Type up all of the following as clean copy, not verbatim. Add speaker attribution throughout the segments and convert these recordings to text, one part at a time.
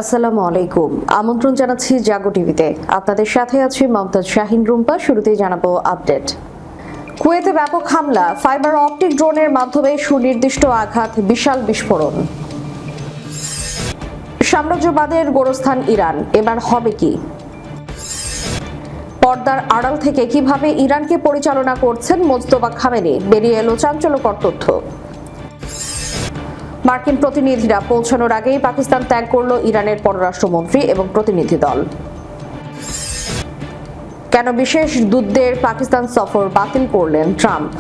Speaker 1: আসসালামু আলাইকুম। আমন্ত্রণ জানাচ্ছি জাগো টিভিতে। আপনাদের সাথে আছি মমতাজ শাহিন রুম্পা। শুরুতেই জানাবো আপডেট। কুয়েতে ব্যাপক হামলা, ফাইবার অপটিক ড্রোনের মাধ্যমে সুনির্দিষ্ট আঘাত, বিশাল বিস্ফোরণ। সাম্রাজ্যবাদের গোরস্থান ইরান, এবার হবে কি? পর্দার আড়াল থেকে কিভাবে ইরানকে পরিচালনা করছেন মোজতবা খামেনি, বেরিয়ে এলো চাঞ্চল্যকর তথ্য। মার্কিন প্রতিনিধিরা পৌঁছানোর আগেই পাকিস্তান ত্যাগ করল ইরানের পররাষ্ট্রমন্ত্রী এবং প্রতিনিধি দল। কেন বিশেষ দূতদের পাকিস্তান সফর বাতিল করলেন ট্রাম্প?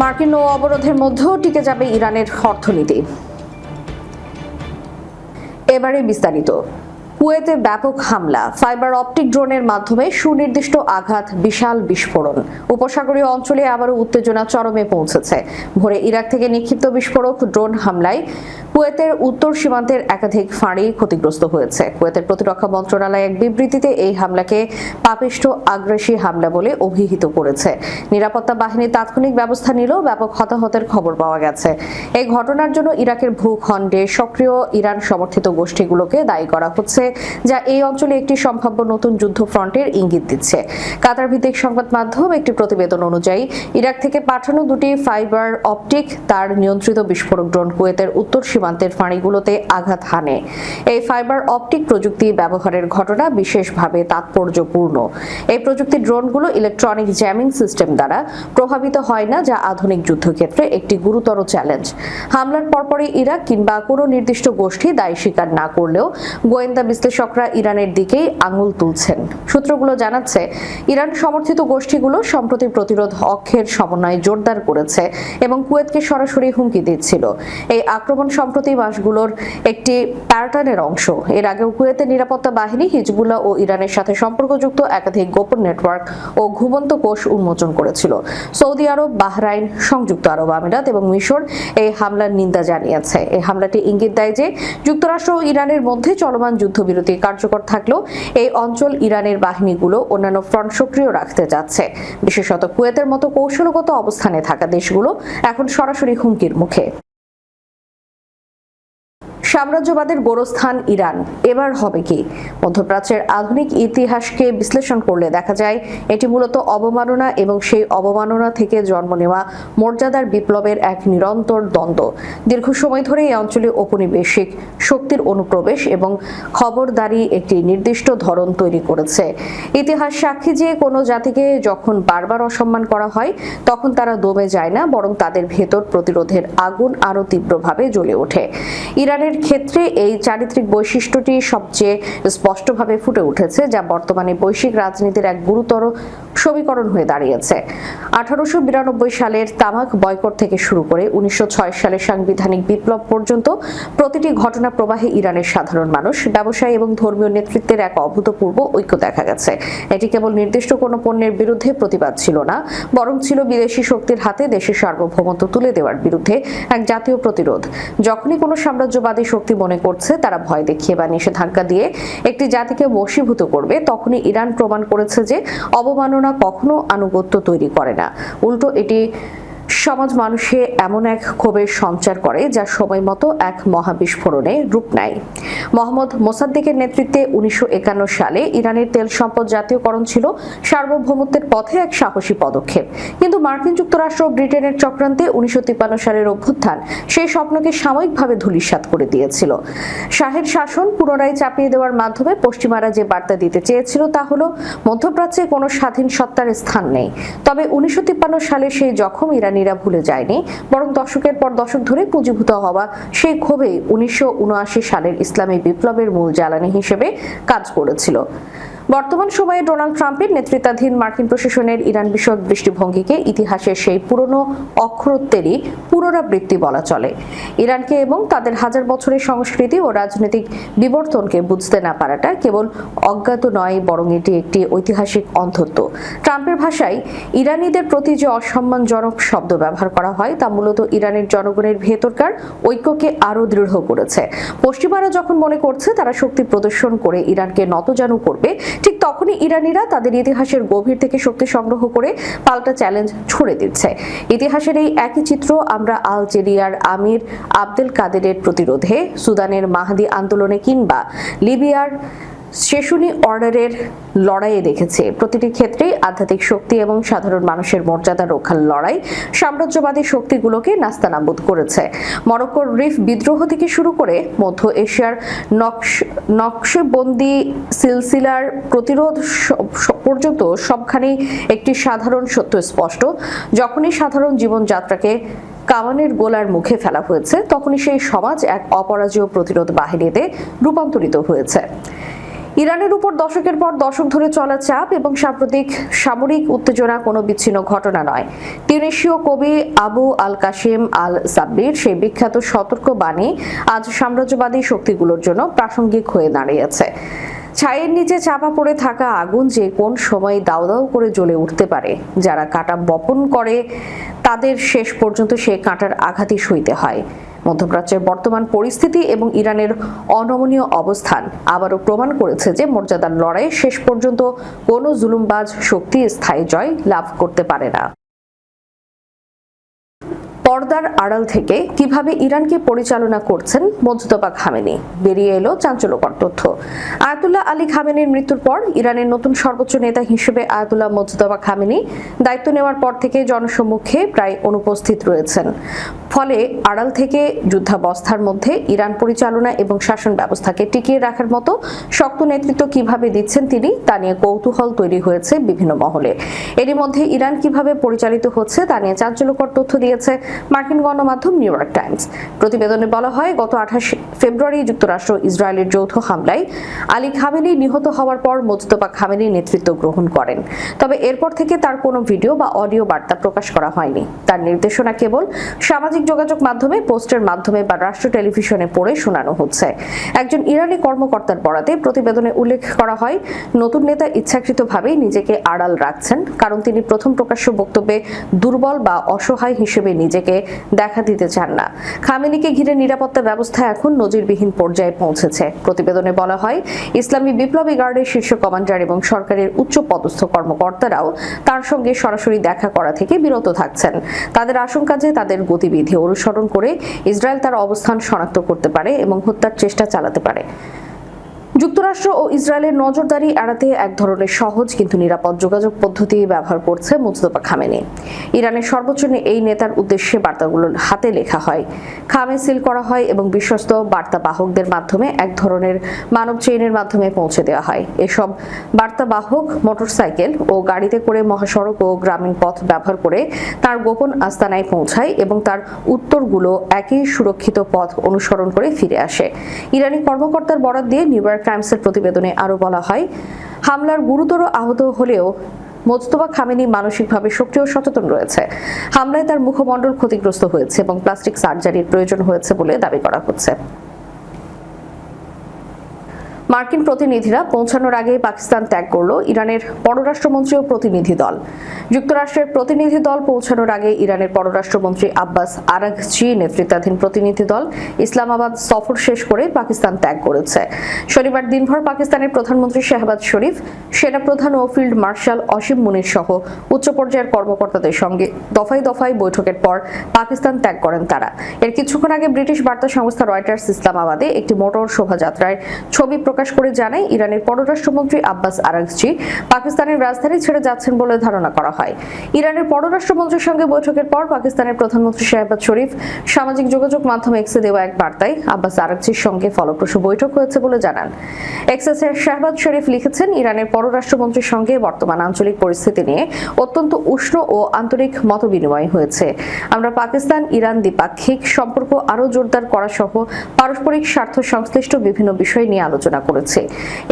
Speaker 1: মার্কিন নৌ অবরোধের মধ্যেও টিকে যাবে ইরানের অর্থনীতি। এবারে বিস্তারিত। কুয়েতে ব্যাপক হামলা, ফাইবার অপটিক ড্রোনের মাধ্যমে সুনির্দিষ্ট আঘাত, বিশাল বিস্ফোরণ। উপসাগরীয় অঞ্চলে আবারও উত্তেজনা চরমে পৌঁছেছে। ভোরে ইরাক থেকে নিক্ষিপ্ত বিস্ফোরক ড্রোন হামলায় কুয়েতের উত্তর সীমান্তের একাধিক ফাঁড়ি ক্ষতিগ্রস্ত হয়েছে। কুয়েতের প্রতিরক্ষা মন্ত্রণালয় এক বিবৃতিতে এই হামলাকে পাপিষ্ঠ আগ্রাসী হামলা বলে অভিহিত করেছে। নিরাপত্তা বাহিনী তাৎক্ষণিক ব্যবস্থা নিলেও ব্যাপক হতাহতের খবর পাওয়া গেছে। এই ঘটনার জন্য ইরাকের ভূখণ্ডে সক্রিয় ইরান সমর্থিত গোষ্ঠীগুলোকে দায়ী করা হচ্ছে, যা এই অঞ্চলে একটি সম্ভাব্য নতুন যুদ্ধফ্রন্টের ইঙ্গিত দিচ্ছে। কাতার ভিত্তিক সংবাদ মাধ্যম একটি প্রতিবেদন অনুযায়ী ইরাক থেকে পাঠানো দুটি ফাইবার অপটিক তার নিয়ন্ত্রিত বিস্ফোরক ড্রোন কুয়েতের উত্তর সীমান্তের ফাঁড়িগুলোতে আঘাত হানে। এই ফাইবার অপটিক প্রযুক্তি ব্যবহারের ঘটনা বিশেষভাবে তাৎপর্যপূর্ণ। এই প্রযুক্তির ড্রোনগুলো ইলেকট্রনিক জ্যামিং সিস্টেম দ্বারা প্রভাবিত হয় না, যা আধুনিক যুদ্ধক্ষেত্রে একটি গুরুতর চ্যালেঞ্জ। হামলার পরপরই ইরাক কিংবা কোনো নির্দিষ্ট গোষ্ঠী দায় স্বীকার না করলেও গোয়েন্দা বিশ্লেষকরা ইরানের দিকেই আঙুল তুলছেন। সূত্রগুলো জানাচ্ছে, ইরান সমর্থিত গোষ্ঠীগুলো সম্প্রতি প্রতিরোধ অক্ষের সমন্বয় জোরদার করেছে এবং কুয়েতকে সরাসরি হুমকি দিচ্ছিল। এই আক্রমণ সম্প্রতি মাসগুলোর একটি প্যাটার্নের অংশ। এর আগেও কুয়েতের নিরাপত্তা বাহিনী হিজবুল্লাহ ও ইরানের সাথে সম্পর্কযুক্ত একাধিক গোপন নেটওয়ার্ক ও ঘুমন্ত কোষ উন্মোচন করেছিল। সৌদি আরব, বাহরাইন, সংযুক্ত আরব আমিরাত এবং মিশর এই হামলার নিন্দা জানিয়েছে। এই হামলাটি ইঙ্গিত দেয় যে যুক্তরাষ্ট্র ও ইরানের মধ্যে চলমান যুদ্ধবিরতি কার্যকর থাকলেও এই অঞ্চল ইরানের বাহিনীগুলো অন্যান্য ফ্রন্ট সক্রিয় রাখতে যাচ্ছে। বিশেষত কুয়েতের মতো কৌশলগত অবস্থানে থাকা দেশগুলো এখন সরাসরি হুমকির মুখে। সাম্রাজ্যবাদের গোরস্থান ইরান, এবার হবে কি? মধ্যপ্রাচ্যের আধুনিক ইতিহাসকে বিশ্লেষণ করলে দেখা যায় এটি মূলত অবমাননা এবং সেই অবমাননা থেকে জন্ম নেওয়া মর্যাদার বিপ্লবের এক নিরন্তর দ্বন্দ্ব। দীর্ঘ সময় ধরে এই অঞ্চলে ঔপনিবেশিক শক্তির অনুপ্রবেশ এবং খবরদারি একটি নির্দিষ্ট ধরন তৈরি করেছে। ইতিহাস সাক্ষী যে কোনো জাতিকে যখন বারবার অসম্মান করা হয়, তখন তারা দমে যায় না, বরং তাদের ভেতর প্রতিরোধের আগুন আরো তীব্রভাবে জ্বলে ওঠে। ইরানের ক্ষেত্রে এই চারিত্রিক বৈশিষ্ট্যটি সবচেয়ে স্পষ্টভাবে ফুটে উঠেছে, যা বর্তমানে বৈশ্বিক রাজনীতির এক গুরুতর সমীকরণ হয়ে দাঁড়িয়েছে। 1892 সালের তামাক বয়কট থেকে শুরু করে 1906 সালের সাংবিধানিক বিপ্লব পর্যন্ত প্রতিটি ঘটনা প্রবাহে ইরানের সাধারণ মানুষ, ব্যবসায়ী এবং ধর্মীয় নেতৃত্বের এক অভূতপূর্ব ঐক্য দেখা গেছে। এটি কেবল নির্দিষ্ট কোনো পণ্যের বিরুদ্ধে প্রতিবাদ ছিল না, বরং ছিল বিদেশি শক্তির হাতে দেশের সার্বভৌমত্ব তুলে দেওয়ার বিরুদ্ধে এক জাতীয় প্রতিরোধ। যখনই কোনো সাম্রাজ্যবাদী শক্তি মনে করছে তারা ভয় দেখিয়ে বা নিষেধাজ্ঞা দিয়ে একটি জাতিকে বশীভূত করবে, তখনই ইরান প্রমাণ করেছে যে অবমাননা কখনো আনুগত্য তৈরি করে না, উল্টো এটি সমাজ মানুষে এমন এক ক্ষোভের সঞ্চার করে যা সময় মতো এক মহাবিস্ফোরণে রূপ নেয়। মোহাম্মদ মোসাদ্দেকের নেতৃত্বে 1951 সালে ইরানের তেল সম্পদ জাতীয়করণ ছিল সার্বভৌমত্বের পথে এক সাহসী পদক্ষেপ। কিন্তু মার্কিন যুক্তরাষ্ট্র ও ব্রিটেনের চক্রান্তে 1953 সালের অভ্যুত্থান সেই স্বপ্নকে সাময়িকভাবে ধূলিসাৎ করে দিয়েছিল। শাহের শাসন পুনরায় চাপিয়ে দেওয়ার মাধ্যমে পশ্চিমারা যে বার্তা দিতে চেয়েছিল তা হলো মধ্যপ্রাচ্যে কোনো স্বাধীন সত্তার স্থান নেই। তবে 1953 সালে সেই জখম ইরানিরা ভুলে যায়নি, বরং দশকের পর দশক ধরে পুঁজিভূত হওয়া সেই ক্ষোভে 1979 সালের ইসলামী বিপ্লবের মূল জ্বালানি হিসেবে কাজ করেছিল। বর্তমান সময়ে ডোনাল্ড ট্রাম্পের নেতৃত্বাধীন মার্কিন প্রশাসনের ইরান বিষয়ক দৃষ্টিভঙ্গিকে ইতিহাসের সেই পুরনো অক্ষরত্বেরই পুনরাবৃত্তি বলা চলে। ইরানকে এবং তাদের হাজার বছরের সংস্কৃতি ও রাজনৈতিক বিবর্তনকে বুঝতে না পারাটা কেবল অজ্ঞাত নয়, বরং এটি একটি ঐতিহাসিক অন্ধত্ব। ট্রাম্পের ভাষায় ইরানিদের প্রতি যে অসম্মানজনক শব্দ ব্যবহার করা হয় তা মূলত ইরানের জনগণের ভেতরকার ঐক্যকে আরো দৃঢ় করেছে। পশ্চিমারা যখন মনে করছে তারা শক্তি প্রদর্শন করে ইরানকে নতজানু করবে, ঠিক তখন তখনই ইরানিরা তাদের ইতিহাসের গভীর থেকে শক্তি সংগ্রহ করে পাল্টা চ্যালেঞ্জ ছুড়ে দিচ্ছে। ইতিহাসের এই একই চিত্র আমরা আলজেরিয়ার আমির আবদেল কাদেরের প্রতিরোধে, সুদানের মাহদি আন্দোলনে কিংবা লিবিয়ার শেশুনি অর্ডারের লড়াইয়ে দেখেছে। প্রতিটি ক্ষেত্রেই আধ্যাত্মিক শক্তি এবং সাধারণ মানুষের মর্যাদা রক্ষার লড়াই সাম্রাজ্যবাদী শক্তিগুলোকে নাস্তানাবুদ করেছে। মরক্কোর রিফ বিদ্রোহ থেকে শুরু করে মধ্য এশিয়ার নকশবন্দি সিলসিলার প্রতিরোধ পর্যন্ত সবখানেই একটি সাধারণ সত্য স্পষ্ট: যখনই সাধারণ জীবনযাত্রাকে কামানের গোলার মুখে ফেলা হয়েছে, তখনই সেই সমাজ এক অপরাজেয় প্রতিরোধ বাহিনীতে রূপান্তরিত হয়েছে। ইরানের উপর দশকের পর দশক ধরে চলা চাপ এবং সাম্প্রতিক সামরিক উত্তেজনা কোনো বিচ্ছিন্ন ঘটনা নয়। তিউনিসীয় কবি আবু আল কাসিম আল সাব্বির সেই বিখ্যাত সতর্ক বাণী আজ সাম্রাজ্যবাদী শক্তিগুলোর জন্য প্রাসঙ্গিক হয়ে দাঁড়িয়েছে। ছাইয়ের নিচে চাপা পড়ে থাকা আগুন যে কোন সময় দাউ দাউ করে জ্বলে উঠতে পারে। যারা কাঁটা বপন করে তাদের শেষ পর্যন্ত সেই কাঁটার আঘাতই সইতে হয়। মধ্যপ্রাচ্যের বর্তমান পরিস্থিতি এবং ইরানের অনমনীয় অবস্থান আবারও প্রমাণ করেছে যে মর্যাদার লড়াইয়ে শেষ পর্যন্ত কোনো জুলুমবাজ শক্তি স্থায়ী জয় লাভ করতে পারে না। পর্দার আড়াল থেকে কিভাবে ইরানকে পরিচালনা করছেন মোজতবা খামেনি, বেরিয়ে এলো চাঞ্চল্যকর তথ্য। আয়াতুল্লাহ আলী খামেনির মৃত্যুর পর ইরানের নতুন সর্বোচ্চ নেতা হিসেবে আয়াতুল্লাহ মোজতবা খামেনি দায়িত্ব নেওয়ার পর থেকে জনসম্মুখে প্রায় অনুপস্থিত রয়েছেন। ফলে আড়াল থেকে যুদ্ধাবস্থার মধ্যে ইরান পরিচালনা এবং শাসন ব্যবস্থাকে টিকিয়ে রাখার মতো শক্ত নেতৃত্ব কিভাবে দিচ্ছেন তিনি, তা নিয়ে কৌতূহল তৈরি হয়েছে বিভিন্ন মহলে। এরই মধ্যে ইরান কিভাবে পরিচালিত হচ্ছে তা নিয়ে চাঞ্চল্যকর তথ্য দিয়েছে মার্কিন গণমাধ্যম নিউ ইয়র্ক টাইমস। প্রতিবেদনে বলা হয়, গত 28 ফেব্রুয়ারি যুক্তরাষ্ট্র ইসরায়েলের যৌথ হামলায় আলী খামেনি নিহত হওয়ার পর মোজতবা খামেনি নেতৃত্ব গ্রহণ করেন। তবে এরপর থেকে তার কোনো ভিডিও বা অডিও বার্তা প্রকাশ করা হয়নি। তার নির্দেশনা কেবল সামাজিক যোগাযোগ মাধ্যমে, পোস্টের মাধ্যমে বা রাষ্ট্র টেলিভিশনে পড়ে শোনানো হচ্ছে। একজন ইরানি কর্মকর্তার বরাতে প্রতিবেদনে উল্লেখ করা হয়, নতুন নেতা ইচ্ছাকৃতভাবেই নিজেকে আড়াল রাখছেন, কারণ তিনি প্রথম প্রকাশ্য বক্তব্যে দুর্বল বা অসহায় হিসেবে নিজেকে দেখা দিতে চান না। খামেনিকে ঘিরে নিরাপত্তা ব্যবস্থা এখন নজিরবিহীন পর্যায়ে পৌঁছেছে। প্রতিবেদনে বলা হয়, ইসলামী বিপ্লবী গার্ডের শীর্ষ কমান্ডার এবং সরকারের উচ্চ পদস্থ কর্মকর্তারাও তার সঙ্গে সরাসরি দেখা করা থেকে বিরত থাকছেন। তাদের আশঙ্কা যে তাদের গতিবিধি অনুসরণ করে ইসরায়েল তার অবস্থান শনাক্ত করতে পারে এবং হত্যার চেষ্টা চালাতে পারে। যুক্তরাষ্ট্র ও ইসরায়েলের নজরদারি এড়াতে এক ধরনের সহজ কিন্তু নিরাপদ যোগাযোগ পদ্ধতি ব্যবহার করছে মোজতবা খামেনি। ইরানের সর্বোচ্চ এই নেতার উদ্দেশ্যে বার্তাগুলো হাতে লেখা হয়, খামে সিল করা হয় এবং বিশ্বস্ত বার্তাবাহকদের মাধ্যমে এক ধরনের মানব চেইনের মাধ্যমে পৌঁছে দেওয়া হয়। এসব বার্তাবাহক মোটরসাইকেল ও গাড়িতে করে মহাসড়ক ও গ্রামীণ পথ ব্যবহার করে তার গোপন আস্তানায় পৌঁছায় এবং তার উত্তরগুলো একই সুরক্ষিত পথ অনুসরণ করে ফিরে আসে। ইরানি কর্মকর্তার বরাত দিয়ে নিউ ইয়র্ক টাইমসের প্রতিবেদনে আরো বলা হয়, হামলার গুরুতর আহত হলেও মোজতবা খামেনি মানসিকভাবে সক্রিয় সচেতন রয়েছে। হামলায় তার মুখমণ্ডল ক্ষতিগ্রস্ত হয়েছে এবং প্লাস্টিক সার্জারির প্রয়োজন হয়েছে বলে দাবি করা হচ্ছে। মার্কিন প্রতিনিধিরা পৌঁছানোর আগে পাকিস্তান ত্যাগ করল ইরানের পররাষ্ট্রমন্ত্রী ও প্রতিনিধি দল। যুক্তরাষ্ট্রের প্রতিনিধি দল পৌঁছানোর আগে ইরানের পররাষ্ট্রমন্ত্রী আব্বাস আরাঘচি নেতৃত্বাধীন প্রতিনিধি দল ইসলামাবাদ সফর শেষ করে পাকিস্তান ত্যাগ করেছে। শনিবার দিনভর পাকিস্তানের প্রধানমন্ত্রী শাহবাজ শরীফ, সেনাপ্রধান ও ফিল্ড মার্শাল অসীম মুনির সহ উচ্চ পর্যায়ের কর্মকর্তাদের সঙ্গে দফায় দফায় বৈঠকের পর পাকিস্তান ত্যাগ করেন তারা। এর কিছুক্ষণ আগে ব্রিটিশ বার্তা সংস্থা রয়টার্স ইসলামাবাদে একটি মোটর শোভাযাত্রার ছবি প্রকাশ করে জানায়, ইরানের পররাষ্ট্রমন্ত্রী আব্বাস আরাঘচি পাকিস্তানের রাজধানী ছেড়ে যাচ্ছেন বলে ধারণা করা হয়। ইরানের পররাষ্ট্রমন্ত্রীর সঙ্গে বৈঠকের পর পাকিস্তানের প্রধানমন্ত্রী শাহবাজ শরীফ সামাজিক যোগাযোগ মাধ্যম এক্সে দেওয়া এক বার্তায় আব্বাস আরাঘচির সঙ্গে ফলপ্রসূ বৈঠক হয়েছে বলে জানান। এক্সে শাহবাজ শরীফ লিখেছেন, ইরানের পররাষ্ট্রমন্ত্রীর সঙ্গে বর্তমান আঞ্চলিক পরিস্থিতি নিয়ে অত্যন্ত উষ্ণ ও আন্তরিক মতবিনিময় হয়েছে। আমরা পাকিস্তান ইরান দ্বিপাক্ষিক সম্পর্ক আরও জোরদার করা সহ পারস্পরিক স্বার্থ সংশ্লিষ্ট বিভিন্ন বিষয় নিয়ে আলোচনা করেছে।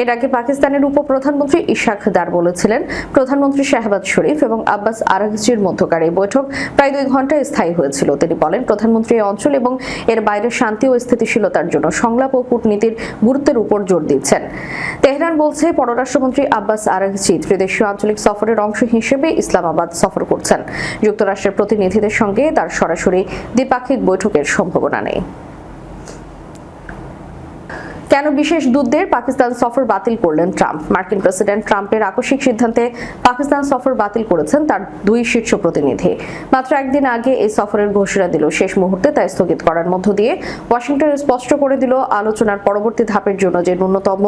Speaker 1: এর আগে পাকিস্তানের উপপ্রধানমন্ত্রী ইশাক দার বলেছিলেন, প্রধানমন্ত্রী শাহবাজ শরীফ এবং আব্বাস আরাঘচির মধ্যকার এই বৈঠক প্রায় 2 ঘন্টা স্থায়ী হয়েছিল। তিনি বলেন, প্রধানমন্ত্রী এই অঞ্চল এবং এর বাইরে শান্তি ও স্থিতিশীলতার জন্য সংলাপ ও কূটনীতির গুরুত্বের উপর জোর দিচ্ছেন। তেহরান বলছে, পররাষ্ট্রমন্ত্রী আব্বাস আরাঘচি ত্রিদেশীয় আঞ্চলিক সফরের অংশ হিসেবে ইসলামাবাদ সফর করছেন। যুক্তরাষ্ট্রের প্রতিনিধিদের সঙ্গে তার সরাসরি দ্বিপাক্ষিক বৈঠকের সম্ভাবনা নেই। কেন বিশেষ দূতদের পাকিস্তান সফর বাতিল করলেন ট্রাম্প? মার্কিন প্রেসিডেন্ট ট্রাম্পের আকস্মিক সিদ্ধান্তে পাকিস্তান সফর বাতিল করেছেন তার দুই শীর্ষ প্রতিনিধি। মাত্র একদিন আগে এই সফরের ঘোষণা দিল, শেষ মুহূর্তে তা স্থগিত করার মধ্য দিয়ে ওয়াশিংটন স্পষ্ট করে দিল আলোচনার পরবর্তী ধাপের জন্য যে ন্যূনতম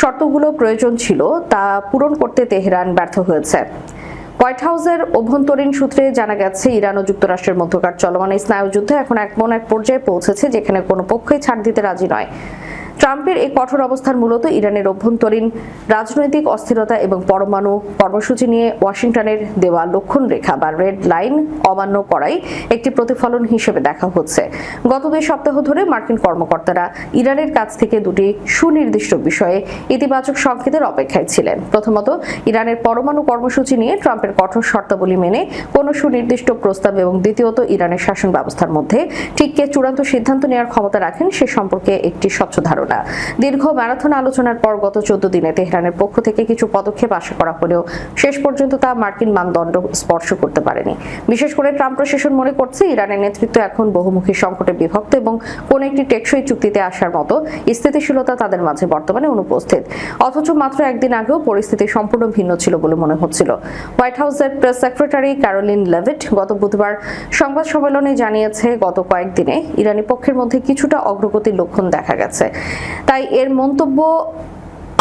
Speaker 1: শর্তগুলো প্রয়োজন ছিল তা পূরণ করতে তেহরান ব্যর্থ হয়েছে। হোয়াইট হাউসের অভ্যন্তরীণ সূত্রে জানা গেছে, ইরান ও যুক্তরাষ্ট্রের মধ্যকার চলমান এই স্নায়ুযুদ্ধ এখন এমন এক পর্যায়ে পৌঁছেছে যেখানে কোনো পক্ষই ছাড় দিতে রাজি নয়। ট্রাম্পের এই কঠোর অবস্থান মূলত ইরানের অভ্যন্তরীণ রাজনৈতিক অস্থিরতা এবং পরমাণু কর্মসূচি নিয়ে ওয়াশিংটনের দেওয়া লক্ষণ রেখা বা রেড লাইন অমান্য করাই একটি প্রতিফলন হিসেবে দেখা হচ্ছে। গত 2 সপ্তাহ ধরে মার্কিন কর্মকর্তারা ইরানের কাছ থেকে দুটি সুনির্দিষ্ট বিষয়ে ইতিবাচক সংকেতের অপেক্ষায় ছিলেন। প্রথমত, ইরানের পরমাণু কর্মসূচি নিয়ে ট্রাম্পের কঠোর শর্তাবলী মেনে কোনো সুনির্দিষ্ট প্রস্তাব, এবং দ্বিতীয়ত, ইরানের শাসন ব্যবস্থার মধ্যে ঠিক কে চূড়ান্ত সিদ্ধান্ত নেওয়ার ক্ষমতা রাখেন সে সম্পর্কে একটি স্বচ্ছ ধারণা। দীর্ঘ ম্যারাথন আলোচনার পর গত 14 দিনে তেহরানের পক্ষ থেকে কিছু পদক্ষেপ আশা করা হলেও শেষ পর্যন্ত তা মার্কিন মানদণ্ড স্পর্শ করতে পারেনি। বিশেষ করে ট্রাম্প প্রশাসন মনে করছে ইরানের নেতৃত্ব এখন বহুমুখী সংকটে বিভক্ত এবং কোন একটি টেকসই চুক্তিতে আসার মতো স্থিতিশীলতা তাদের মাঝে বর্তমানে অনুপস্থিত। অথচ মাত্র একদিন আগেও পরিস্থিতি সম্পূর্ণ ভিন্ন ছিল বলে মনে হচ্ছিল। হোয়াইট হাউসের প্রেস সেক্রেটারি ক্যারোলিন লেভিট গত বুধবার সংবাদ সম্মেলনে জানিয়েছে, গত কয়েকদিনে ইরানি পক্ষের মধ্যে কিছুটা অগ্রগতির লক্ষণ দেখা গেছে। তাই এর মন্তব্য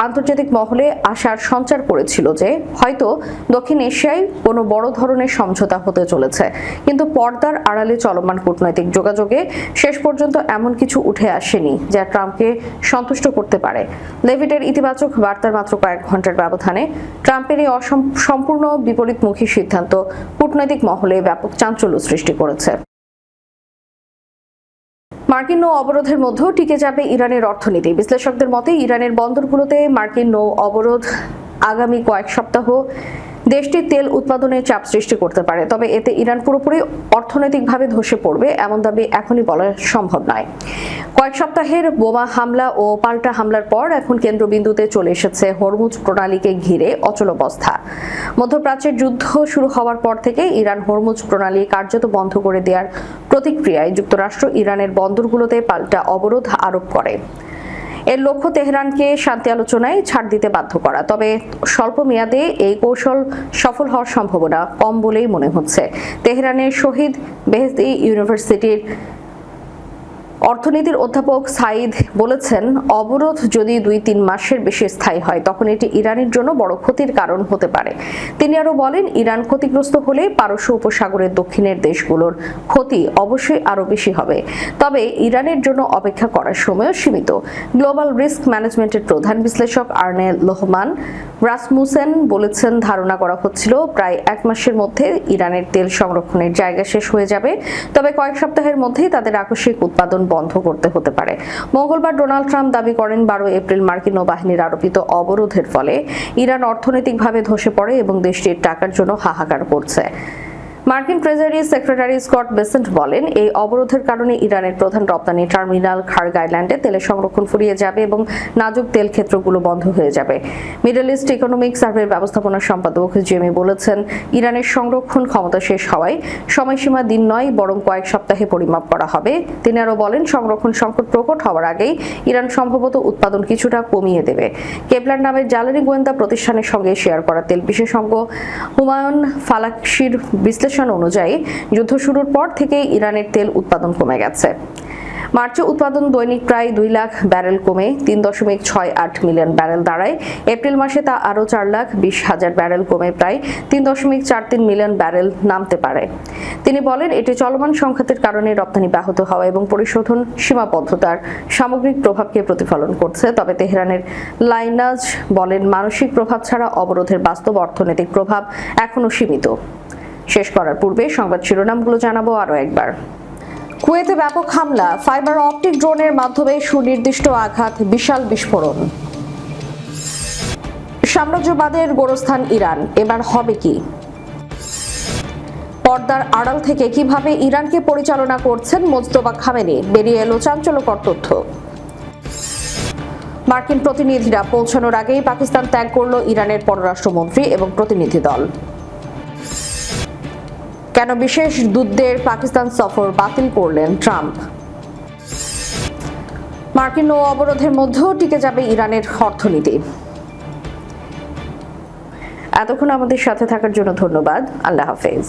Speaker 1: আন্তর্জাতিক মহলে আশার সঞ্চার করেছিল যে হয়তো দক্ষিণ এশিয়ায় কোনো বড় ধরনের সমঝোতা হতে চলেছে। কিন্তু পর্দার আড়ালে চলমান কূটনৈতিক যোগাযোগে শেষ পর্যন্ত এমন কিছু উঠে আসেনি যা ট্রাম্পকে সন্তুষ্ট করতে পারে। লেভিটের ইতিবাচক বার্তার মাত্র কয়েক ঘন্টার ব্যবধানে ট্রাম্পের এই সম্পূর্ণ বিপরীতমুখী সিদ্ধান্ত কূটনৈতিক মহলে ব্যাপক চাঞ্চল্য সৃষ্টি করেছে। মার্কিন নৌ অবরোধের মধ্যেও টিকে যাবে ইরানের অর্থনীতি। বিশ্লেষকদের মতে, ইরানের বন্দরগুলোতে মার্কিন নৌ অবরোধ আগামী কয়েক সপ্তাহ দেশটির তেল উৎপাদনে চাপ সৃষ্টি করতে পারে, তবে এতে ইরান পুরোপুরি অর্থনৈতিকভাবে ধসে পড়বে এমন দাবি এখনই বলা সম্ভব নয়। কয়েক সপ্তাহের বোমা হামলা ও পাল্টা হামলার পর এখন কেন্দ্রবিন্দুতে চলে এসেছে হরমুজ প্রণালীকে ঘিরে অচলাবস্থা। মধ্যপ্রাচ্যের যুদ্ধ শুরু হওয়ার পর থেকে ইরান হরমুজ প্রণালী কার্যত বন্ধ করে দেওয়ার প্রতিক্রিয়ায় যুক্তরাষ্ট্র ইরানের বন্দরগুলোতে পাল্টা অবরোধ আরোপ করে। এর লক্ষ্য তেহরানকে শান্তি আলোচনায় ছাড় দিতে বাধ্য করা, তবে স্বল্প মেয়াদে এই কৌশল সফল হওয়ার সম্ভাবনা কম বলেই মনে হচ্ছে। তেহরানের শহীদ বেহেশতি ইউনিভার্সিটির অর্থনীতির অধ্যাপক সাইদ বলেছেন, অবরোধ যদি 2-3 মাসের বেশি স্থায়ী হয় তখন এটি ইরানের জন্য বড় ক্ষতির কারণ হতে পারে। তিনি আরো বলেন, ইরান ক্ষতিগ্রস্ত হলে পারস্য উপসাগরের দক্ষিণের দেশগুলোর ক্ষতি অবশ্যই আরো বেশি হবে। তবে ইরানের জন্য অপেক্ষা করার সময়ও সীমিত। গ্লোবাল রিস্ক ম্যানেজমেন্টের প্রধান বিশ্লেষক আর্নে লোহমান রাসমুসেন বলেছেন, ধারণা করা হচ্ছিল প্রায় 1 মাসের মধ্যে ইরানের তেল সংরক্ষণের জায়গা শেষ হয়ে যাবে, তবে কয়েক সপ্তাহের মধ্যেই তাদের আকস্মিক উৎপাদন বন্ধ করতে হতে পারে। মঙ্গলবার ডোনাল্ড ট্রাম্প দাবি করেন, 12 এপ্রিল মার্কিন নৌবাহিনীর আরোপিত অবরোধের ফলে ইরান অর্থনৈতিকভাবে ধসে পড়ে এবং দেশটির টাকার জন্য হাহাকার করছে। মার্কিন ট্রেজারি সেক্রেটারি স্কট বেসেন্ট বলেন, এই অবরোধের কারণে ইরানের প্রধান রপ্তানি টার্মিনাল খার্গ আইল্যান্ডে তেলের সংরক্ষণ ফুরিয়ে যাবে এবং নাজুক তেল ক্ষেত্রগুলো বন্ধ হয়ে যাবে। মিডল ইস্ট ইকোনমিক সার্ভের ব্যবস্থাপনা সম্পাদক জেমি বলেছেন, ইরানের সংরক্ষণ ক্ষমতা শেষ হওয়ায় সময়সীমা দিন নয় বরং কয়েক সপ্তাহে পরিমাপ করা হবে। তিনি আরো বলেন, সংরক্ষণ সংকট প্রকট হওয়ার আগেই ইরান সম্ভবত উৎপাদন কিছুটা কমিয়ে দেবে। কেপলার নামের জ্বালানি গোয়েন্দা প্রতিষ্ঠানের সঙ্গে শেয়ার করা তেল বিশেষজ্ঞ হুমায়ুন ফালাকশির বিশ্লেষণ অনুযায়ী যুদ্ধ শুরুর পর থেকে ইরানের তেল উৎপাদন কমে গেছে। মার্চে উৎপাদন দৈনিক প্রায় 2 লাখ ব্যারেল কমে 3.68 মিলিয়ন ব্যারেল দাঁড়ায়। এপ্রিল মাসে তা আরও 4,20,000 ব্যারেল কমে প্রায় 3.43 মিলিয়ন ব্যারেল নামতে পারে। তিনি বলেন, এটি চলমান সংঘাতের কারণে রপ্তানি ব্যাহত হওয়া এবং পরিশোধন সীমাবদ্ধতার সামগ্রিক প্রভাবকে প্রতিফলন করছে। তবে তেহরানের লাইনাজ বলেন, মানসিক প্রভাব ছাড়া অবরোধের বাস্তব অর্থনৈতিক প্রভাব এখনও সীমিত। শেষ করার পূর্বে সংবাদ শিরোনামগুলো জানাবো আরও একবার। কুয়েতে ব্যাপক হামলা, ফাইবার অপটিক ড্রোনের মাধ্যমে সুনির্দিষ্ট আঘাত, বিশাল বিস্ফোরণ। সাম্রাজ্যবাদের গোরস্থান ইরান, এবার হবে কি? পর্দার আড়াল থেকে কিভাবে ইরানকে পরিচালনা করছেন মোজতবা খামেনি, বেরিয়ে এলো চাঞ্চল্যকর তথ্য। মার্কিন প্রতিনিধিরা পৌঁছানোর আগেই পাকিস্তান ত্যাগ করল ইরানের পররাষ্ট্রমন্ত্রী এবং প্রতিনিধি দল। কেন বিশেষ দূতদের পাকিস্তান সফর বাতিল করলেন ট্রাম্প? মার্কিন নৌ অবরোধের মধ্যেও টিকে যাবে ইরানের অর্থনীতি। এতক্ষণ আমাদের সাথে থাকার জন্য ধন্যবাদ। আল্লাহ হাফেজ।